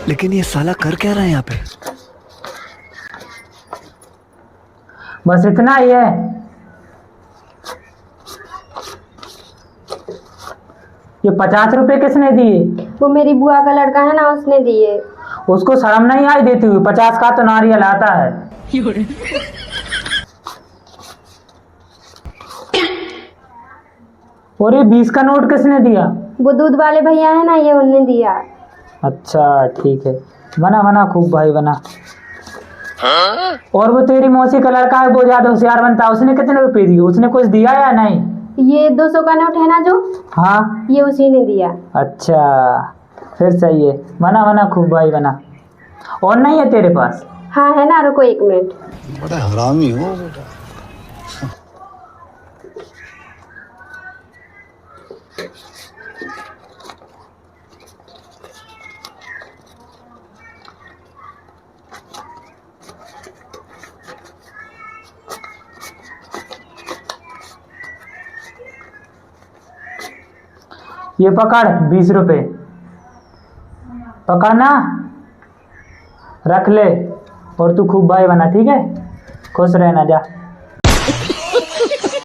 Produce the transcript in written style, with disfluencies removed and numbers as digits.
लेकिन ये साला कर क्या रहा है यहाँ पे? बस इतना ही है। ये 50 रुपए किसने दिए? वो मेरी बुआ का लड़का है ना, उसने दिए। उसको शर्म नहीं आई देती हुई? 50 का तो नारियल आता है। और ये 20 का नोट किसने दिया? वो दूध वाले भैया है ना, ये उनने दिया। अच्छा ठीक है, बना बना खूब भाई बना। और वो तेरी मौसी का लड़का है, वो ज्यादा होशियार बनता है, उसने कितने रुपए दिए? उसने कुछ दिया या नहीं? ये 200 का नोट है ना जो, हाँ ये उसी ने दिया। अच्छा फिर सही है, बना बना खूब भाई बना। और नहीं है तेरे पास? हाँ है ना, रुको 1 मिनट। बड़ा हरामी हो बेटा। ये पकड़ 20 रुपए, पकड़ना, रख ले। और तू खूब भाई बना, ठीक है? खुश रहना, जा।